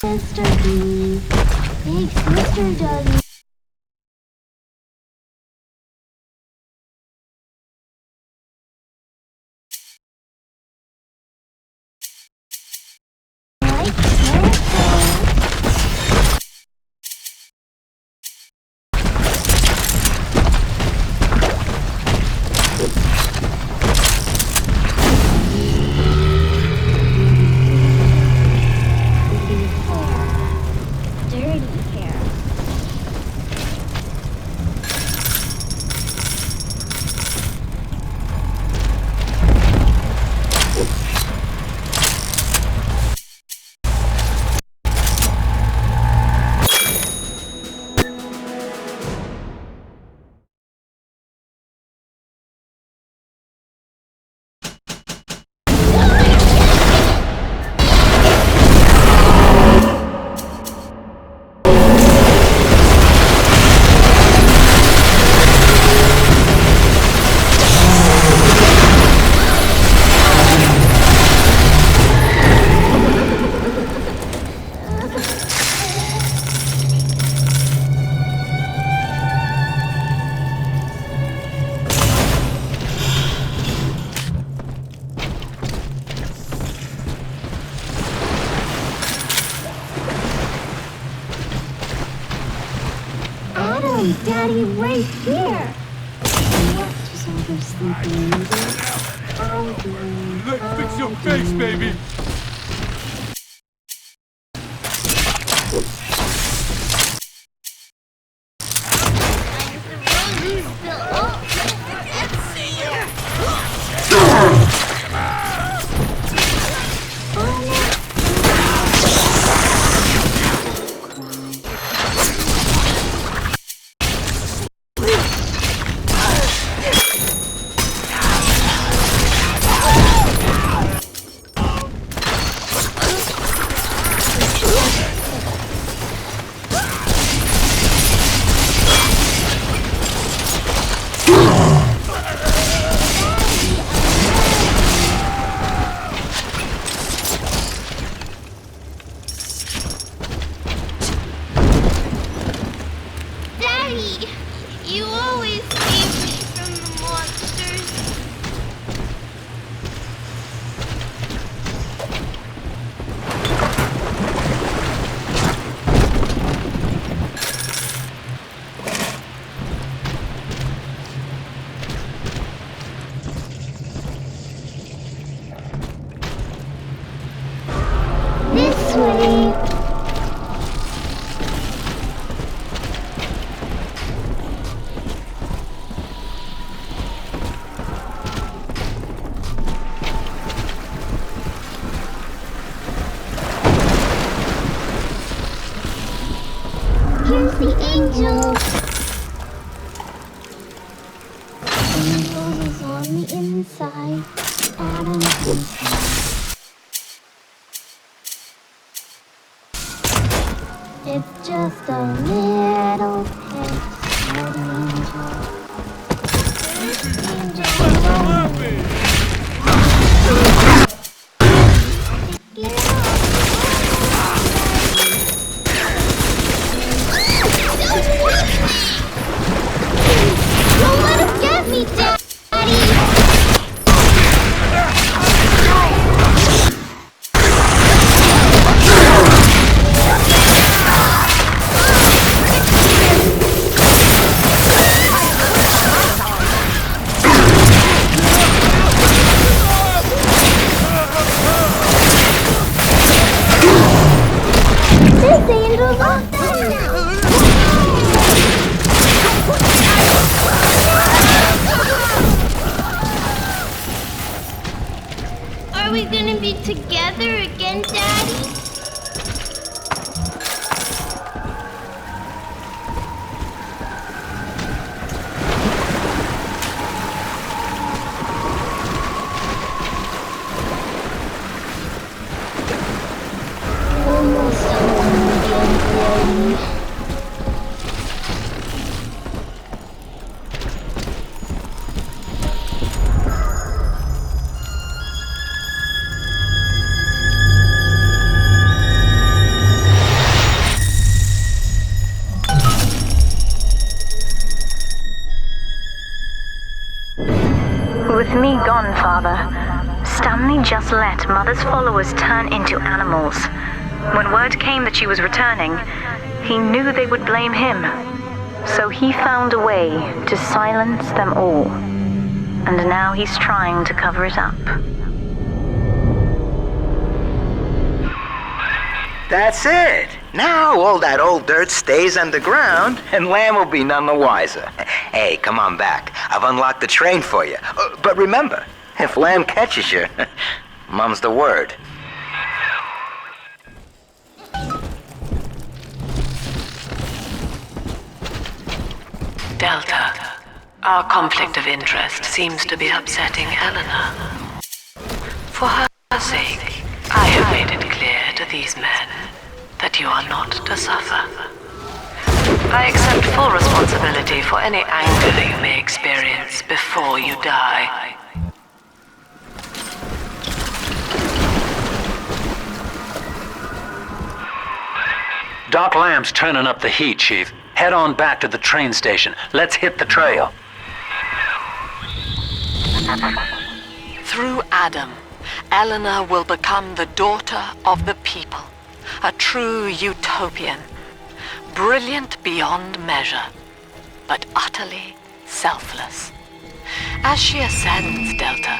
Mr. D. Thanks, Mr. W. Daddy, right here! Just oversleeping. Let's fix your face, baby! You always save me from the monsters. This way. Here's the angel. Angel is on the inside. Adam's inside. It's just a little pet angel. Don't let him get me, Daddy! just let Mother's followers turn into animals. When word came that she was returning, he knew they would blame him. So he found a way to silence them all. And now he's trying to cover it up. That's it. Now all that old dirt stays underground, and Lamb will be none the wiser. Hey, come on back. I've unlocked the train for you. But remember, if Lamb catches you, mum's the word. Delta, our conflict of interest seems to be upsetting Eleanor. For her sake, I have made it clear to these men that you are not to suffer. I accept full responsibility for any anger you may experience before you die. Doc Lamb's turning up the heat, Chief. Head on back to the train station. Let's hit the trail. Through Adam, Eleanor will become the daughter of the people. A true utopian. Brilliant beyond measure, but utterly selfless. As she ascends, Delta,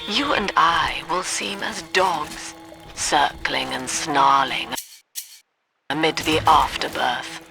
you and I will seem as dogs, circling and snarling amid the afterbirth.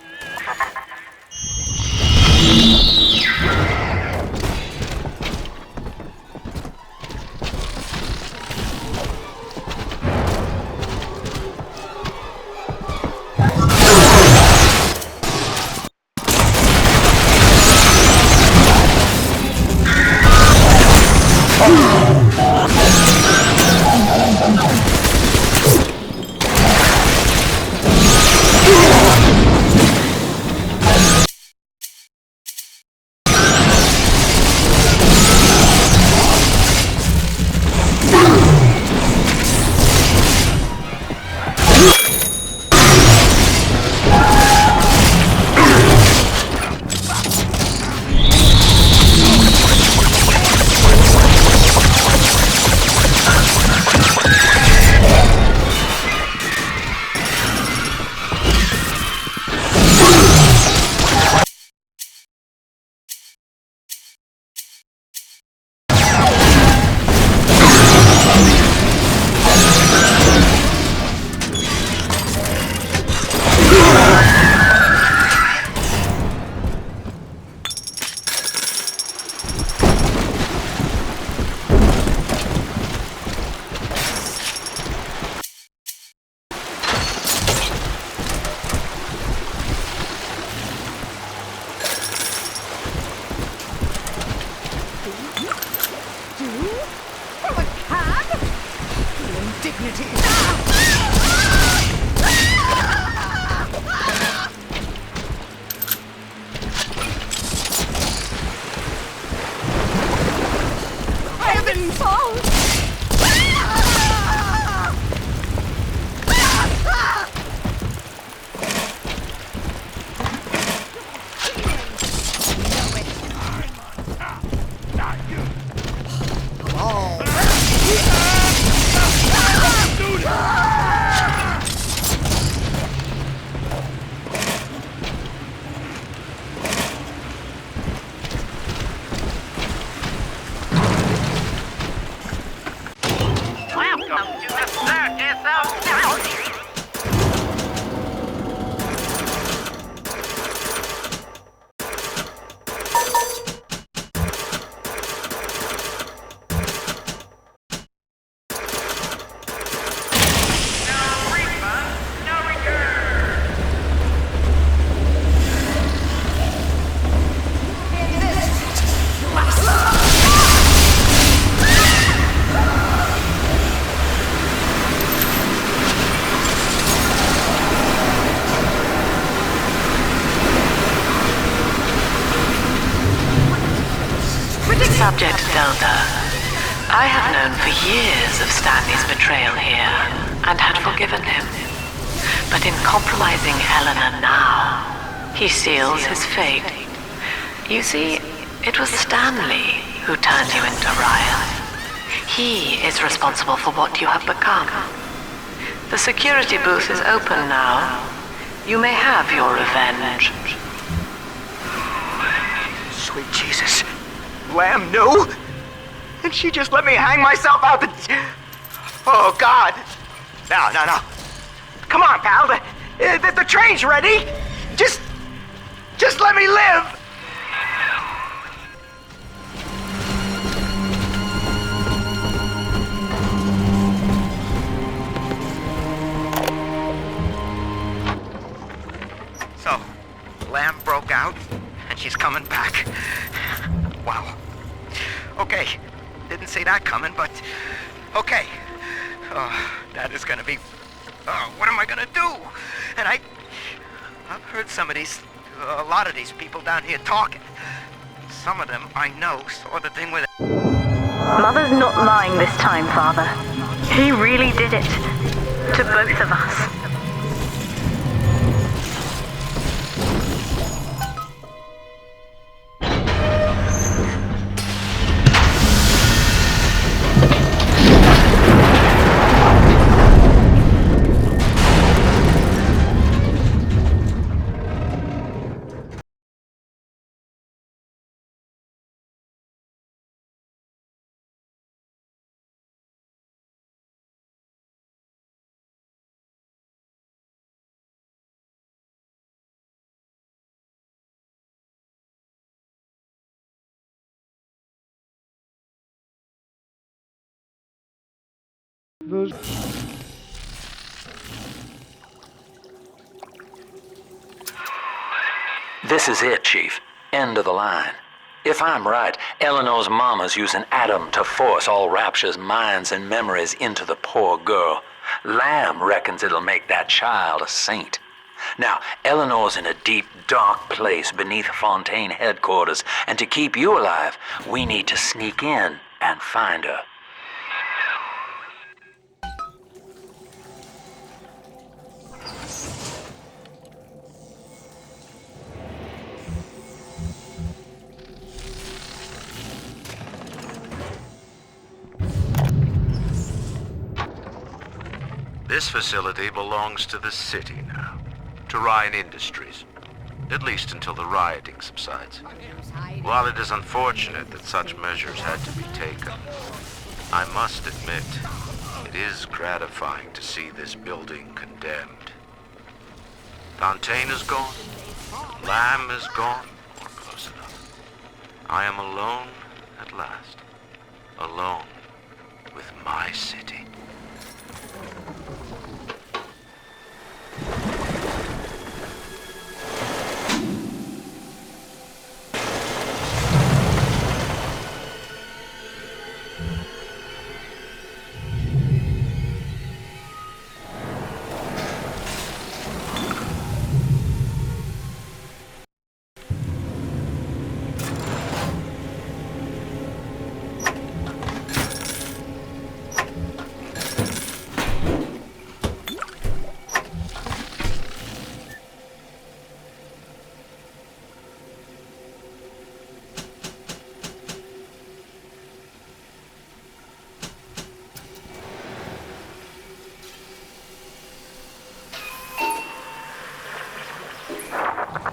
Subject Delta, I have known for years of Stanley's betrayal here, and had forgiven him. But in compromising Eleanor now, he seals his fate. You see, it was Stanley who turned you into Ryan. He is responsible for what you have become. The security booth is open now. You may have your revenge. Sweet Jesus. Lamb knew? And she just let me hang myself out the... Oh, God. No. Come on, pal. The train's ready. Just let me live. So, Lamb broke out, and she's coming back. Wow. Okay, didn't see that coming, but okay. Oh, that is gonna be... Oh, what am I gonna do? And I've heard a lot of these people down here talking. Some of them I know saw the thing with... Mother's not lying this time, Father. He really did it. To both of us. This is it, Chief. End of the line. If I'm right, Eleanor's mama's using Adam to force all Rapture's minds and memories into the poor girl. Lamb reckons it'll make that child a saint. Now, Eleanor's in a deep, dark place beneath Fontaine headquarters, and to keep you alive, we need to sneak in and find her. This facility belongs to the city now, to Ryan Industries, at least until the rioting subsides. While it is unfortunate that such measures had to be taken, I must admit, it is gratifying to see this building condemned. Fontaine is gone, Lamb is gone, or close enough. I am alone at last, alone with my city.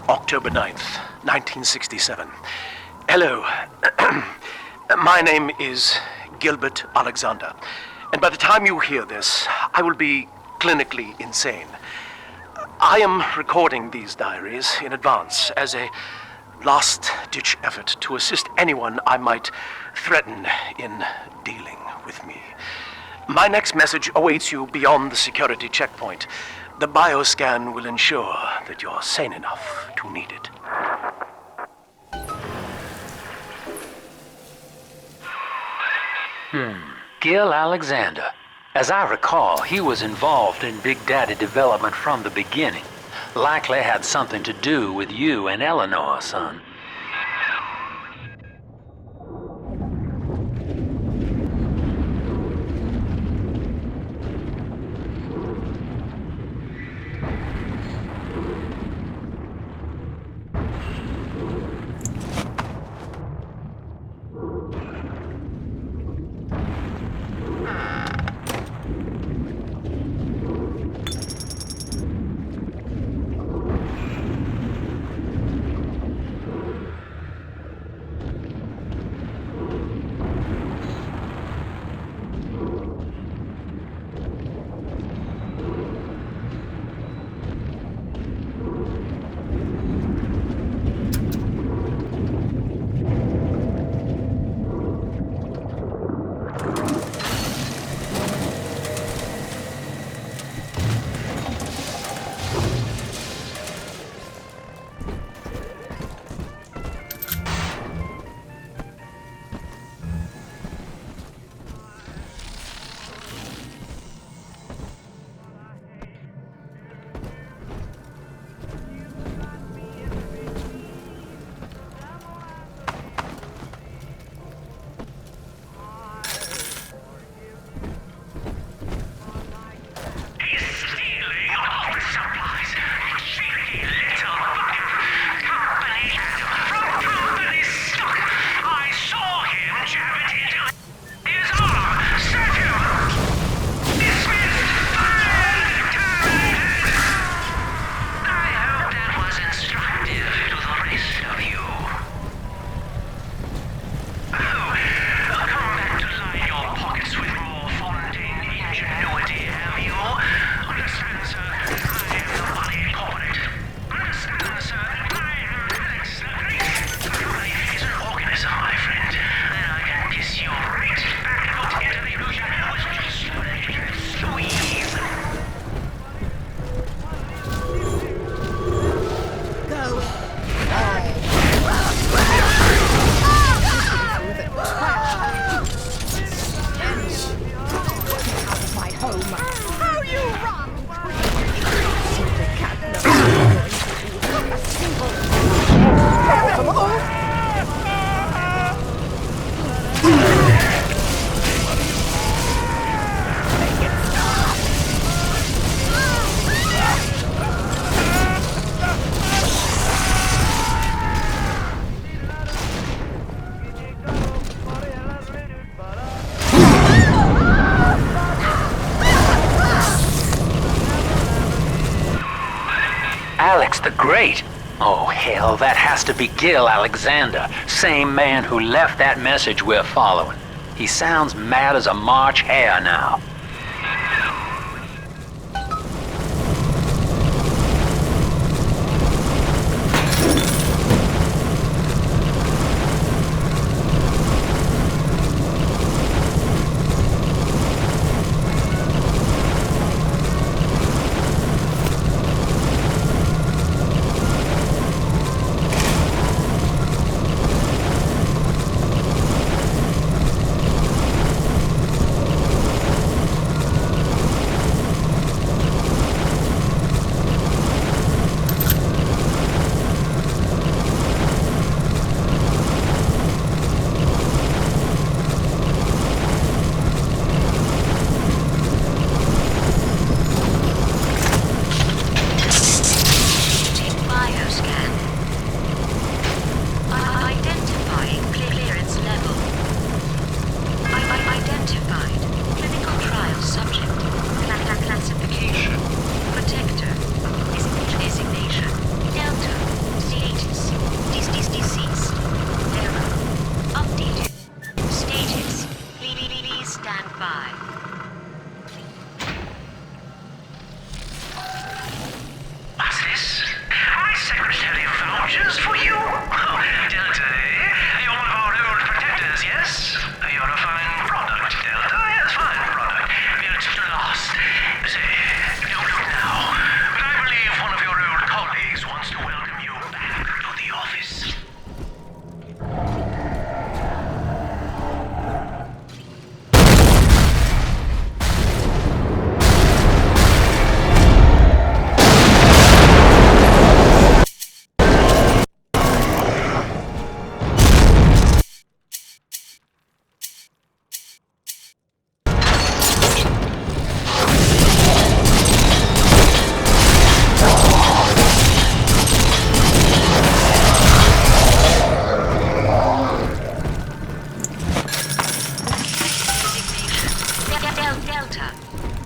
October 9th, 1967. Hello. My name is Gilbert Alexander, and by the time you hear this, I will be clinically insane. I am recording these diaries in advance as a last-ditch effort to assist anyone I might threaten in dealing with me. My next message awaits you beyond the security checkpoint. The bioscan will ensure that you're sane enough to need it. Gil Alexander. As I recall, he was involved in Big Daddy development from the beginning. Likely had something to do with you and Eleanor, son. Alex the Great. Oh, hell, that has to be Gil Alexander, same man who left that message we're following. He sounds mad as a March hare now.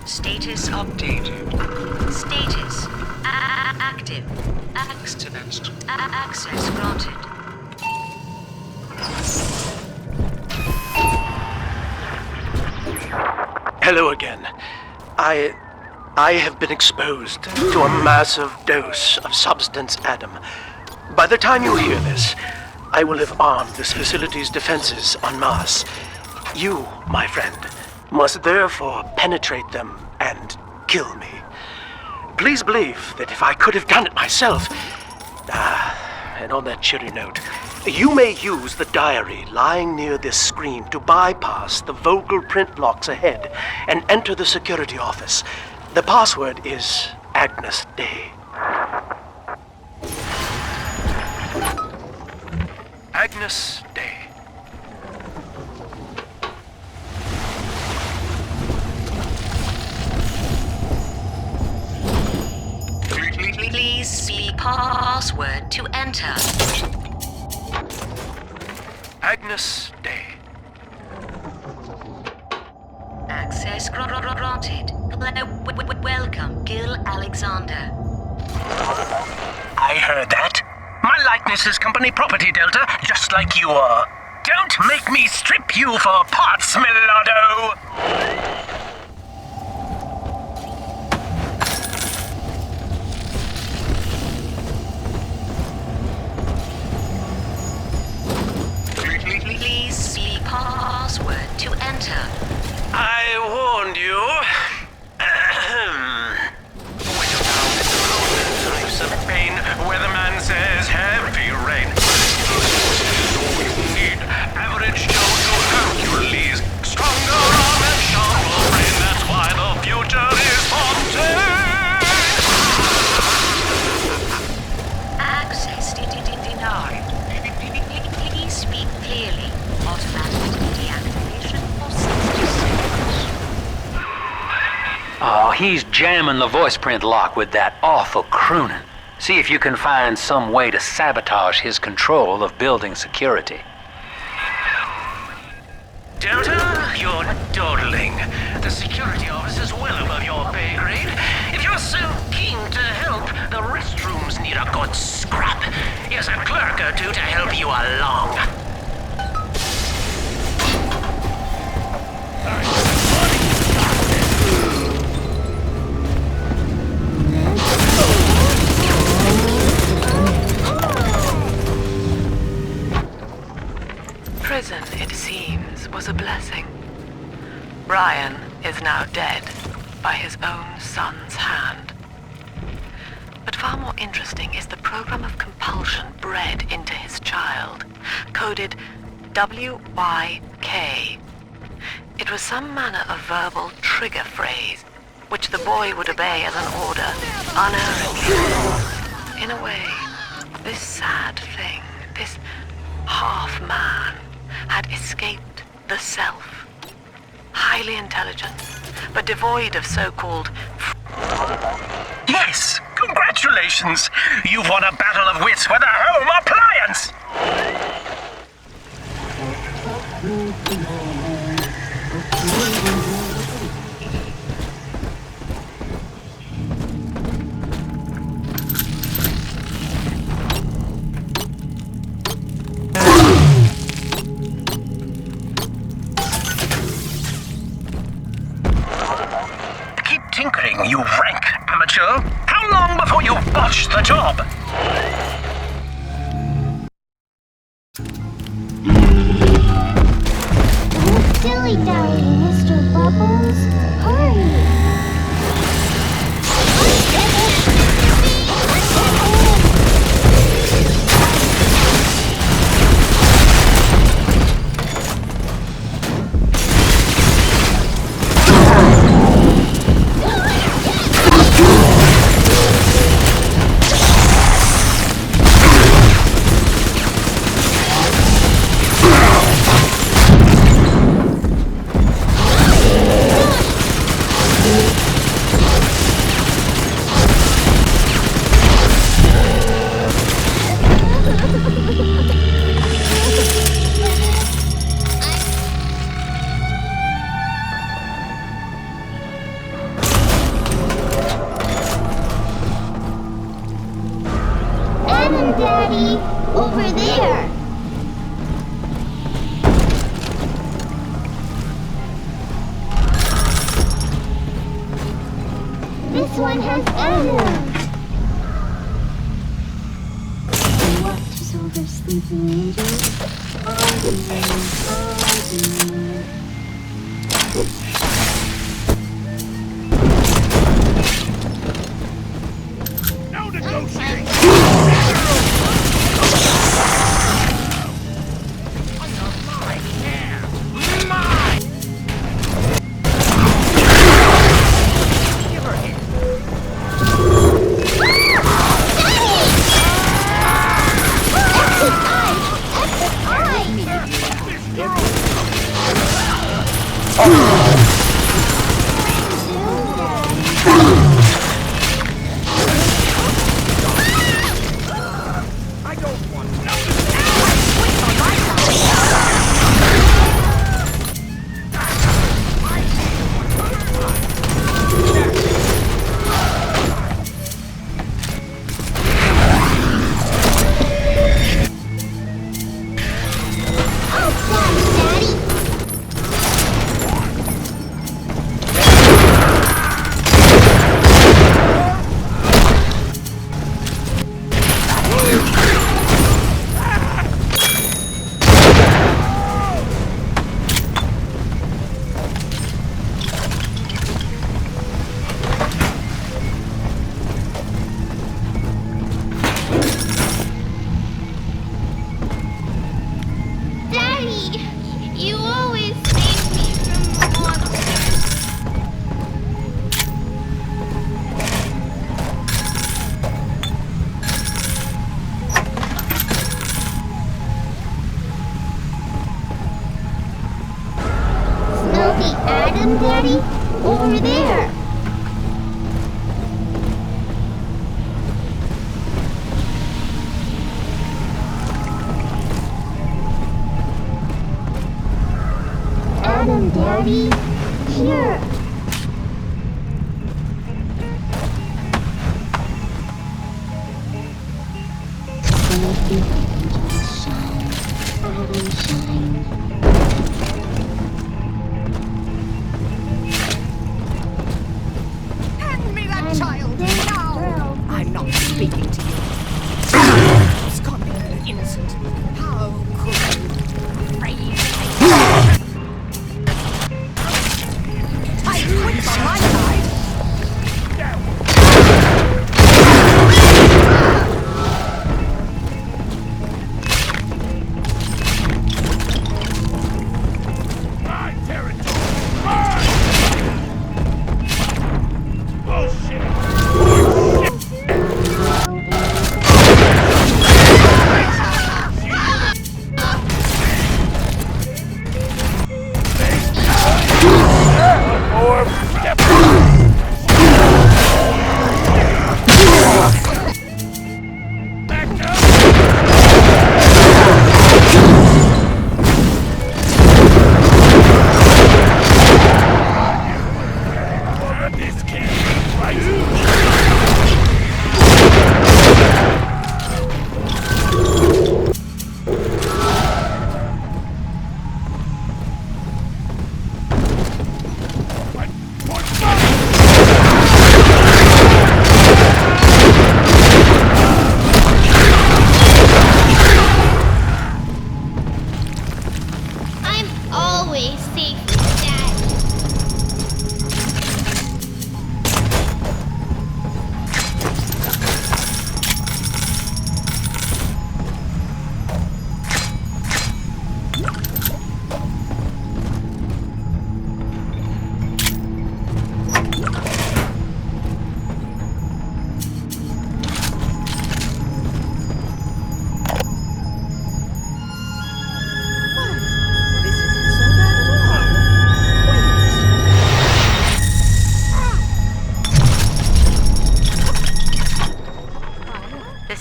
Status updated. Status active. Access granted. Hello again. I have been exposed to a massive dose of substance Adam. By the time you hear this, I will have armed this facility's defenses en masse. You, my friend, must therefore penetrate them and kill me. Please believe that if I could have done it myself... and on that cheery note, you may use the diary lying near this screen to bypass the vocal print locks ahead and enter the security office. The password is Agnes Day. Agnes Day. Please see password to enter. Agnes Day. Access granted. Welcome, Gil Alexander. I heard that. My likeness is company property, Delta, just like you are. Don't make me strip you for parts, Millardo! Please see password to enter. I warned you. When you're down in the road, life's a pain. Weatherman says heavy rain. All you need. Average Joe to Hercules. Stronger arm and sharper brain. That's why the future is haunted. Access denied. Please speak clearly. Automatic deactivation for 60 seconds. Oh, he's jamming the voice print lock with that awful crooning. See if you can find some way to sabotage his control of building security. Delta, you're dawdling. The security office is well above your pay grade. If you're so keen to help, the restrooms go to help you along? Prison, it seems, was a blessing. Ryan is now dead by his own son's hand. But far more interesting is the program of compulsion bred into his child, coded WYK. It was some manner of verbal trigger phrase, which the boy would obey as an order, unerringly. In a way, this sad thing, this half-man, had escaped the self. Highly intelligent, but devoid of so-called... Yes! Congratulations! You've won a battle of wits with a home appliance! Keep tinkering, you rank amateur. How long before you botch the job? Dilly-dally, Mr. Bubbles. Hurry! Daddy, over there. This one has Adam. Watches over sleeping angels. No negotiating! Adam, Daddy? Over there! Adam, Daddy? Here!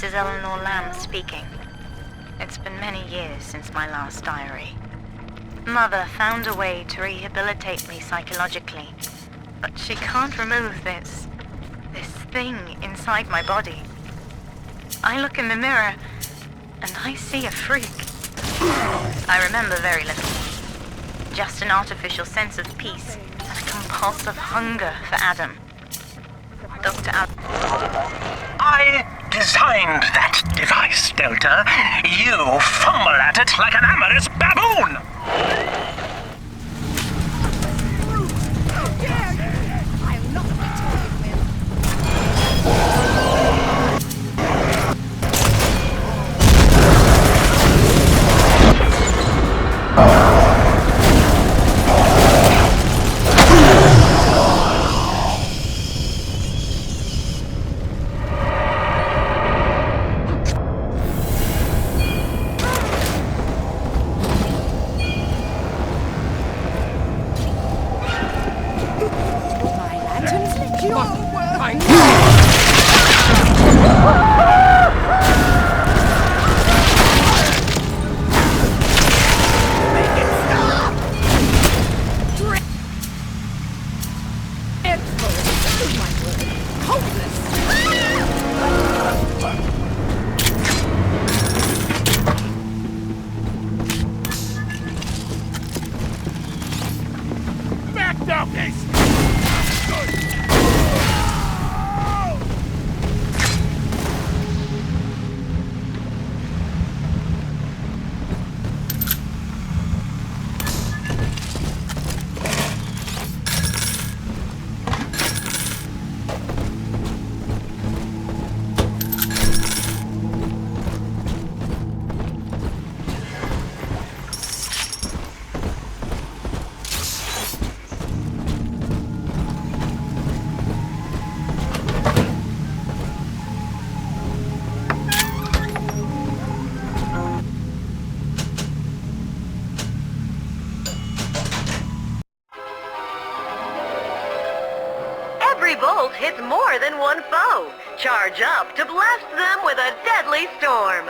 This is Eleanor Lamb speaking. It's been many years since my last diary. Mother found a way to rehabilitate me psychologically, but she can't remove this thing inside my body. I look in the mirror, and I see a freak. I remember very little. Just an artificial sense of peace and a compulsive hunger for Adam. Dr. I designed that device, Delta. You fumble at it like an amorous baboon! I'll not be toyed with. Every bolt hits more than one foe. Charge up to blast them with a deadly storm.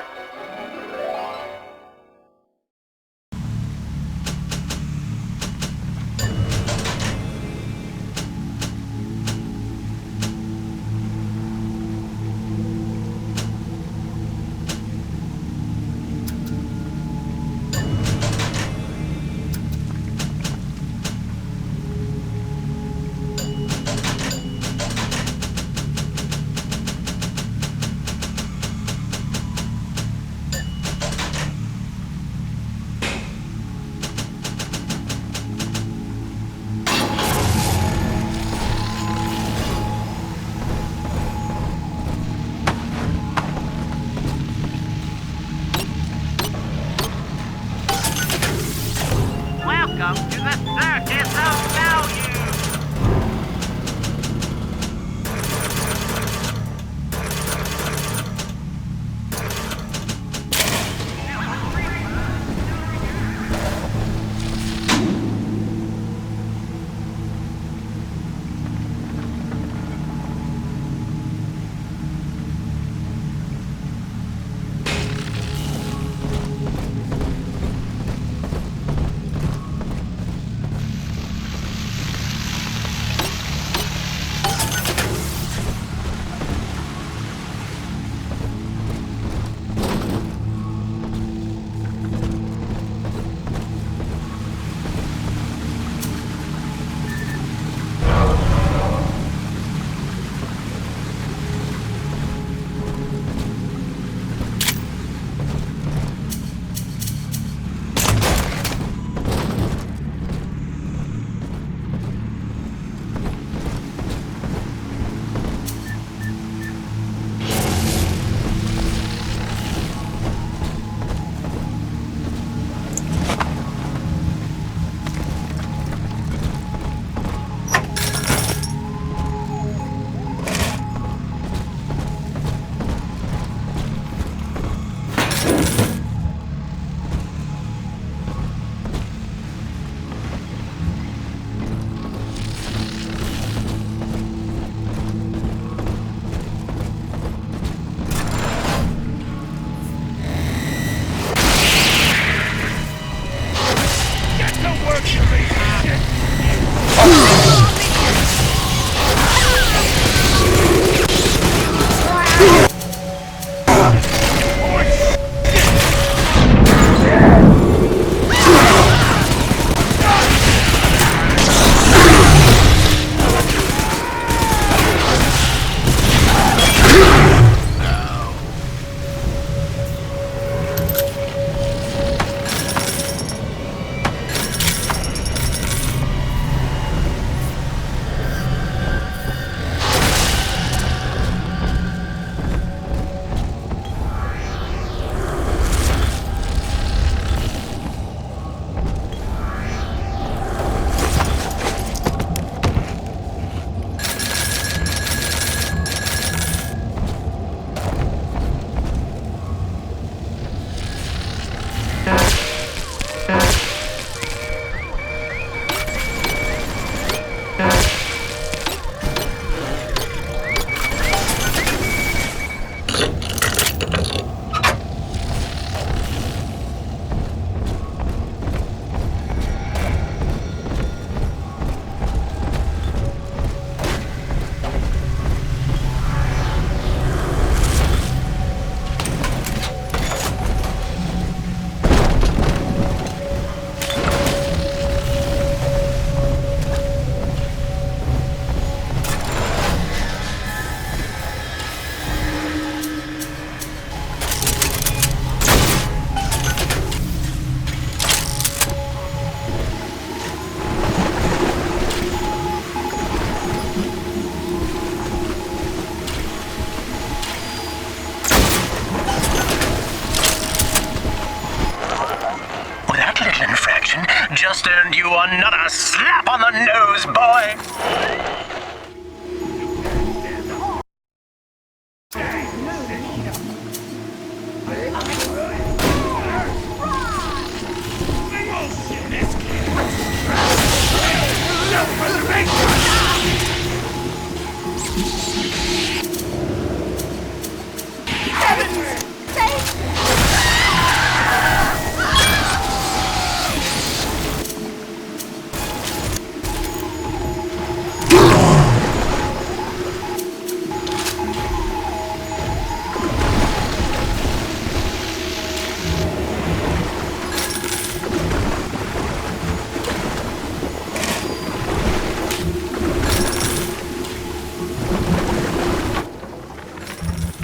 just earned you another slap on the nose, boy!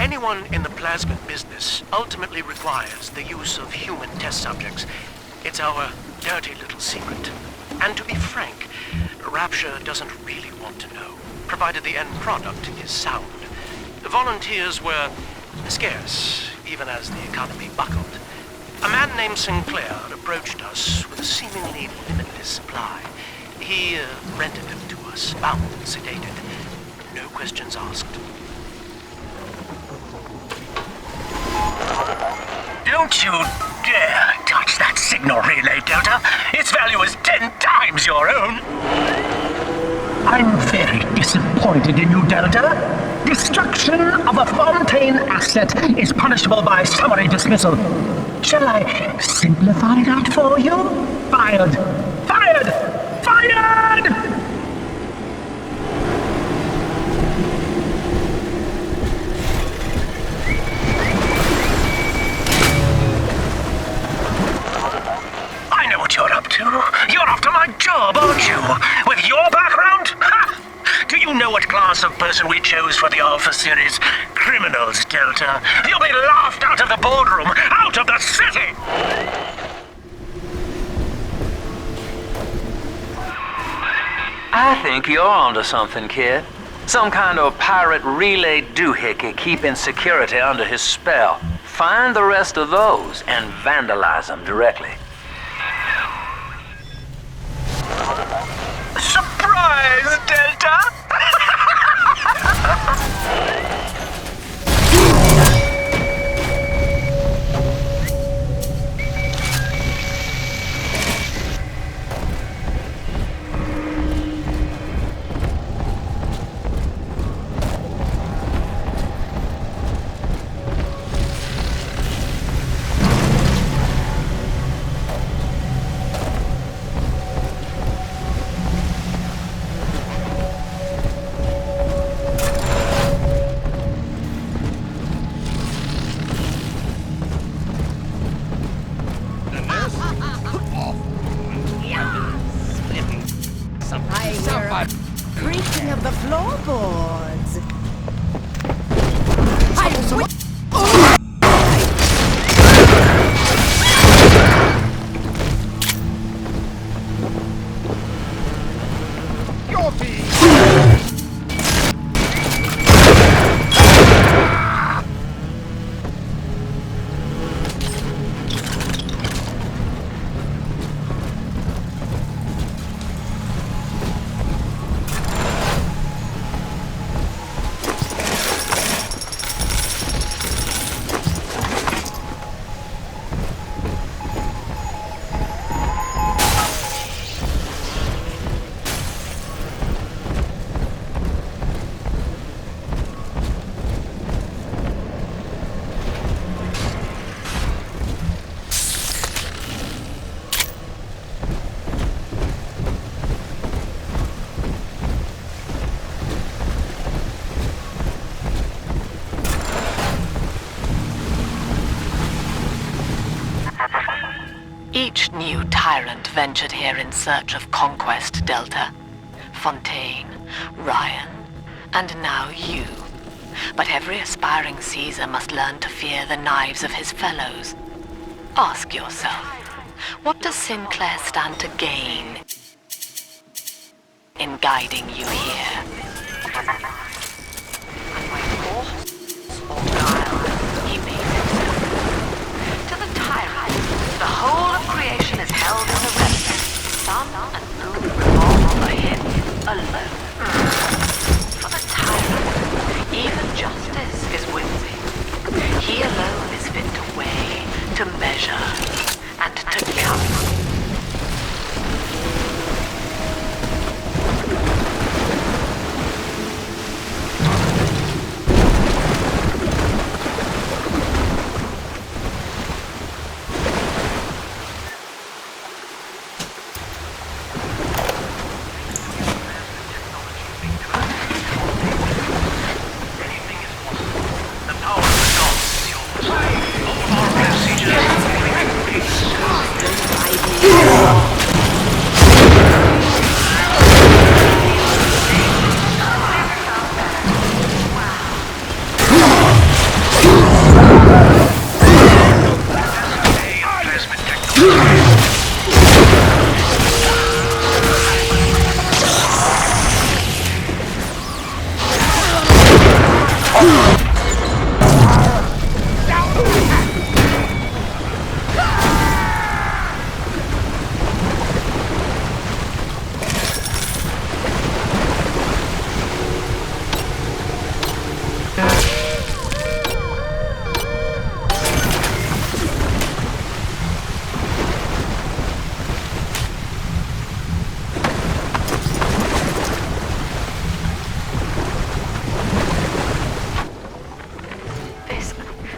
Anyone in the plasmid business ultimately requires the use of human test subjects. It's our dirty little secret. And to be frank, Rapture doesn't really want to know, provided the end product is sound. The volunteers were scarce, even as the economy buckled. A man named Sinclair approached us with a seemingly limitless supply. He rented them to us, bound and sedated. No questions asked. Don't you dare touch that signal relay, Delta. Its value is 10 times your own. I'm very disappointed in you, Delta. Destruction of a Fontaine asset is punishable by summary dismissal. Shall I simplify that for you? Fired! Fired! Fired! You're up to? You're after my job, aren't you? With your background? Ha! Do you know what class of person we chose for the Alpha series? Criminals, Delta. You'll be laughed out of the boardroom, out of the city! I think you're onto something, kid. Some kind of pirate relay doohickey keeping security under his spell. Find the rest of those and vandalize them directly. Surprise, Delta! Creaking of the floorboards. Each new tyrant ventured here in search of conquest, Delta. Fontaine, Ryan, and now you. But every aspiring Caesar must learn to fear the knives of his fellows. Ask yourself, what does Sinclair stand to gain in guiding you here? He made it so. To the tyrant, the whole of creation is held in the remnant.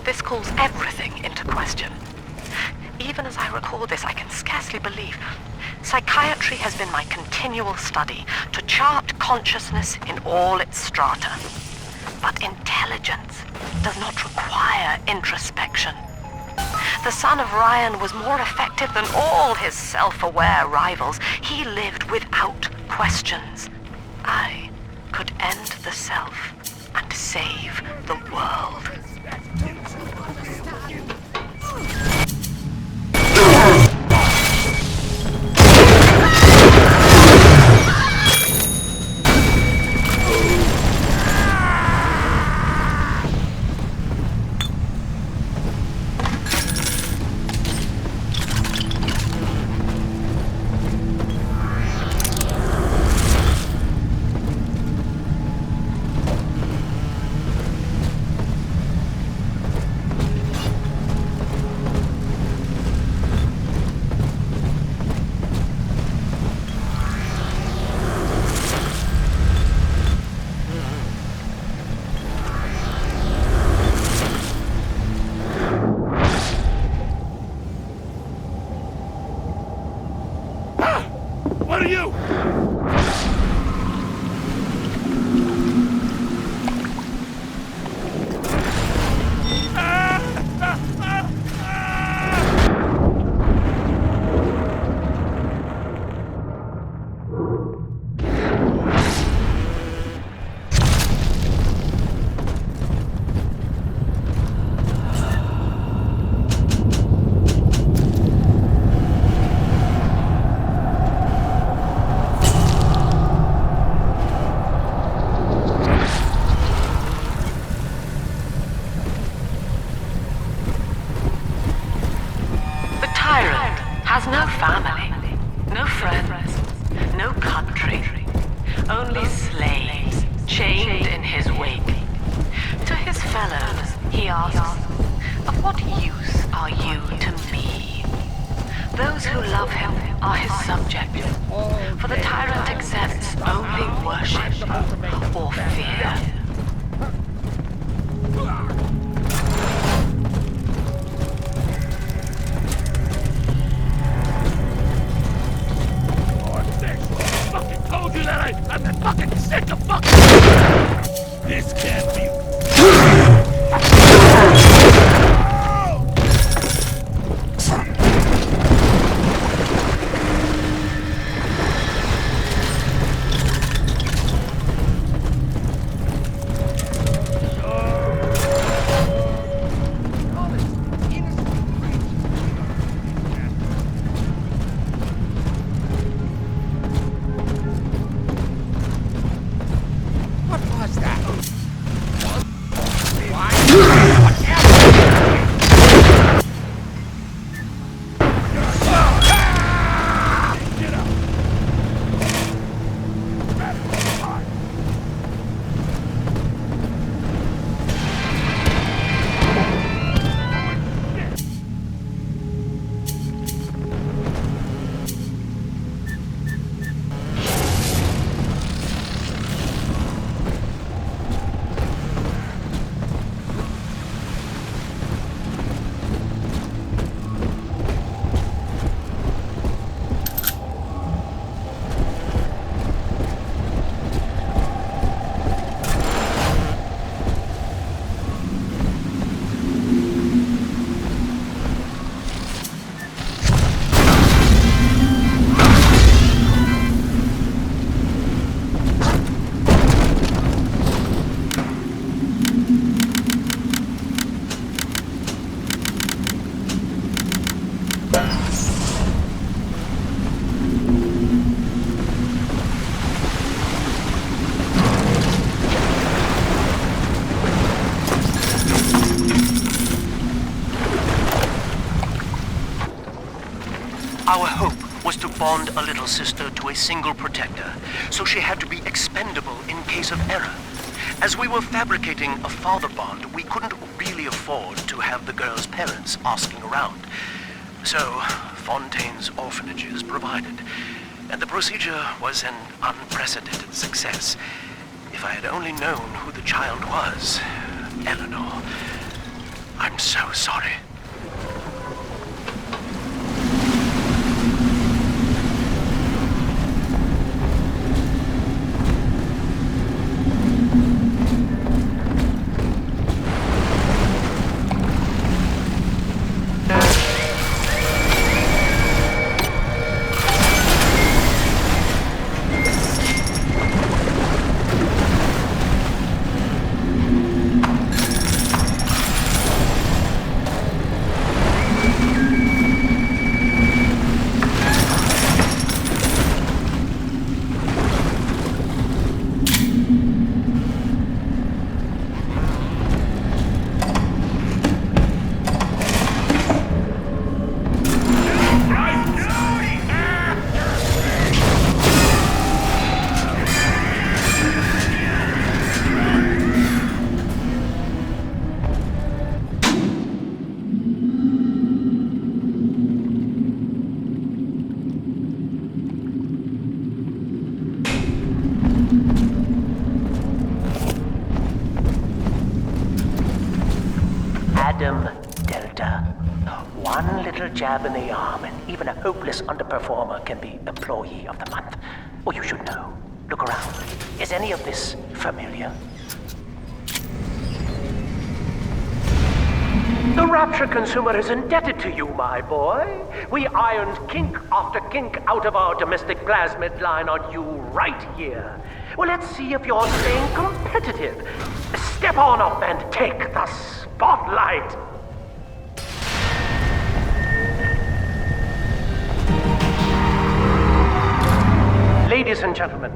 This calls everything into question. Even as I record this, I can scarcely believe. Psychiatry has been my continual study to chart consciousness in all its strata. But intelligence does not require introspection. The son of Ryan was more effective than all his self-aware rivals. He lived without questions. I could end the self and save the world. What are you? Has no family, no friends, no country, only slaves chained in his wake. To his fellows, he asks, "Of what use are you to me?" Those who love him are his subject, for the tyrant accepts only worship or fear. I'm fucking sick of fucking... This can't be... Our hope was to bond a little sister to a single protector, so she had to be expendable in case of error. As we were fabricating a father bond, we couldn't really afford to have the girl's parents asking around. So, Fontaine's orphanages provided, and the procedure was an unprecedented success. If I had only known who the child was, Eleanor, I'm so sorry. One little jab in the arm, and even a hopeless underperformer can be Employee of the Month. Or you should know. Look around. Is any of this familiar? The Rapture consumer is indebted to you, my boy. We ironed kink after kink out of our domestic plasmid line on you right here. Well, let's see if you're staying competitive. Step on up and take the spotlight. Ladies and gentlemen,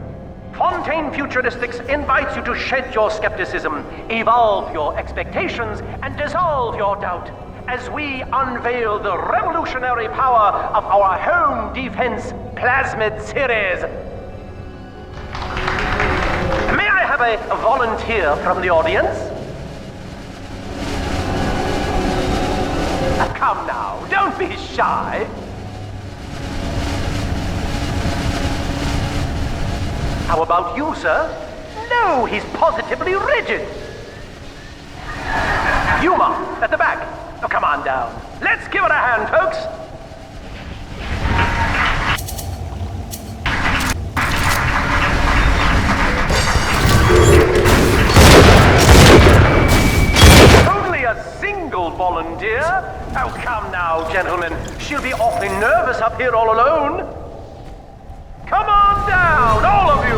Fontaine Futuristics invites you to shed your skepticism, evolve your expectations, and dissolve your doubt as we unveil the revolutionary power of our home defense plasmid series. May I have a volunteer from the audience? Come now, don't be shy. How about you, sir? No, he's positively rigid. Yuma, at the back. Oh, come on down. Let's give it a hand, folks. Only a single volunteer? Oh, come now, gentlemen. She'll be awfully nervous up here all alone. Come on down, all of you!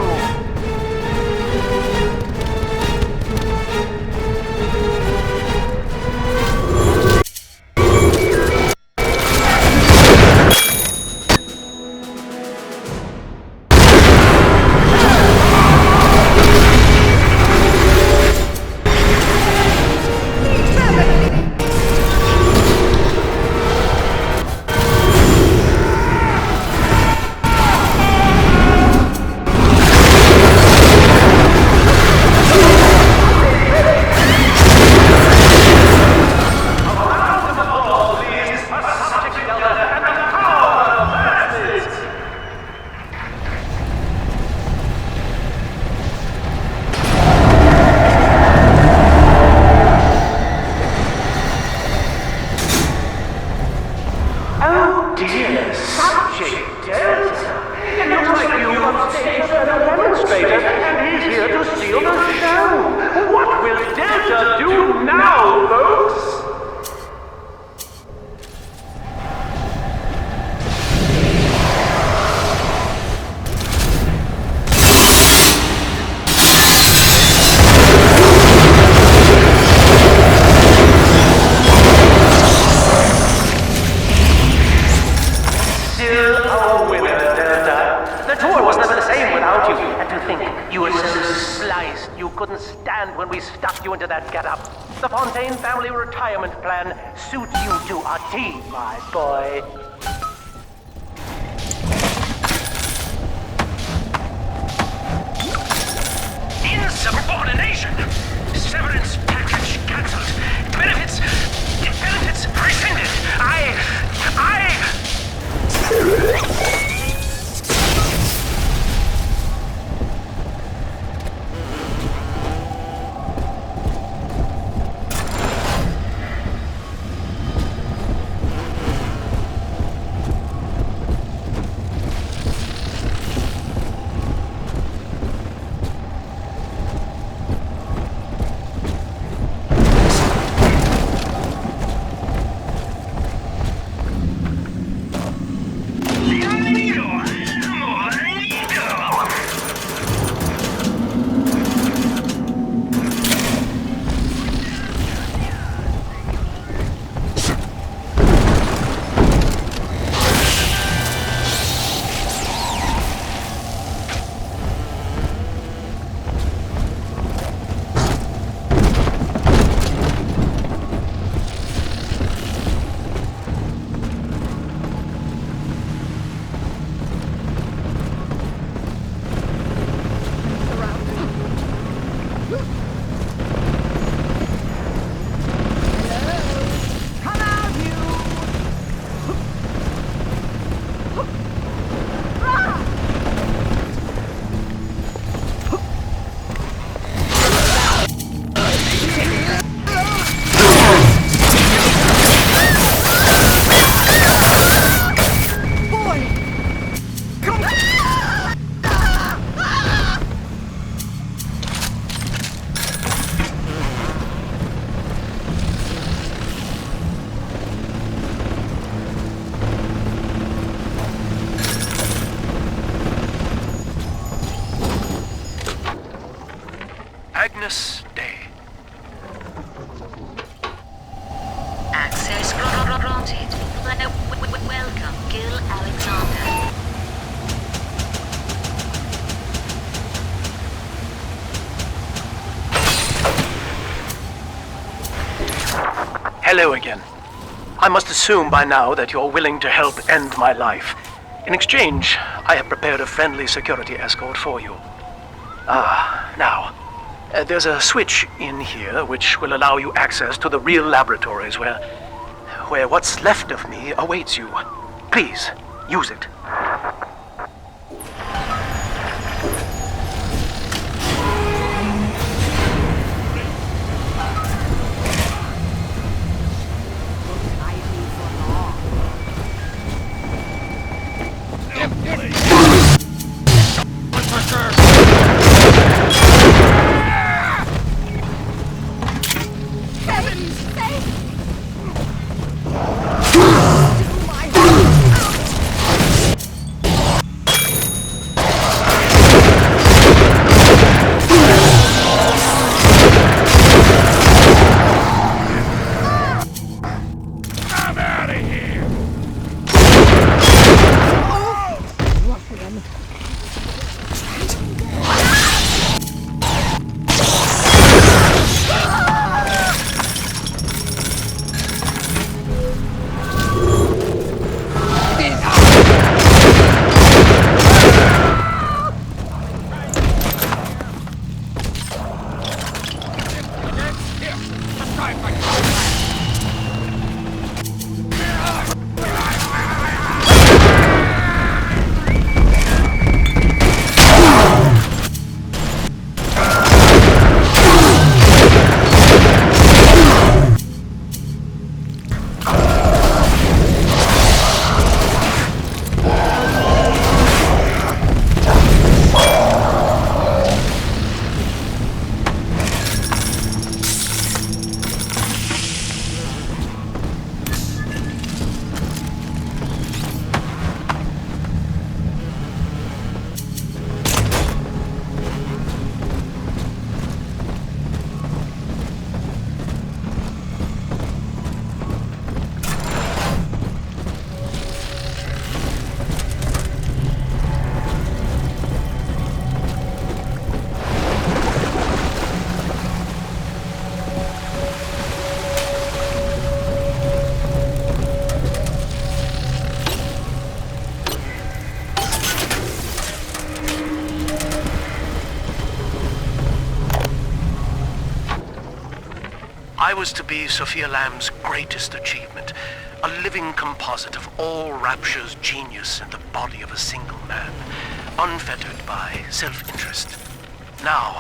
That get-up. The Fontaine family retirement plan suits you to a T, my boy. Insurance package cancelled. Benefits rescinded. Agnes Day. Access granted. Welcome, Gil Alexander. Hello again. I must assume by now that you're willing to help end my life. In exchange, I have prepared a friendly security escort for you. Now, there's a switch in here which will allow you access to the real laboratories where what's left of me awaits you. Please, use it. was to be Sophia Lamb's greatest achievement, a living composite of all Rapture's genius in the body of a single man, unfettered by self-interest. Now,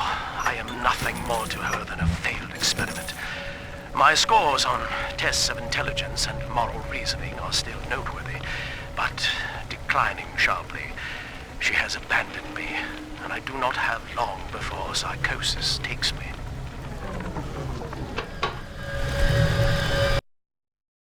I am nothing more to her than a failed experiment. My scores on tests of intelligence and moral reasoning are still noteworthy, but declining sharply. She has abandoned me, and I do not have long before psychosis takes me.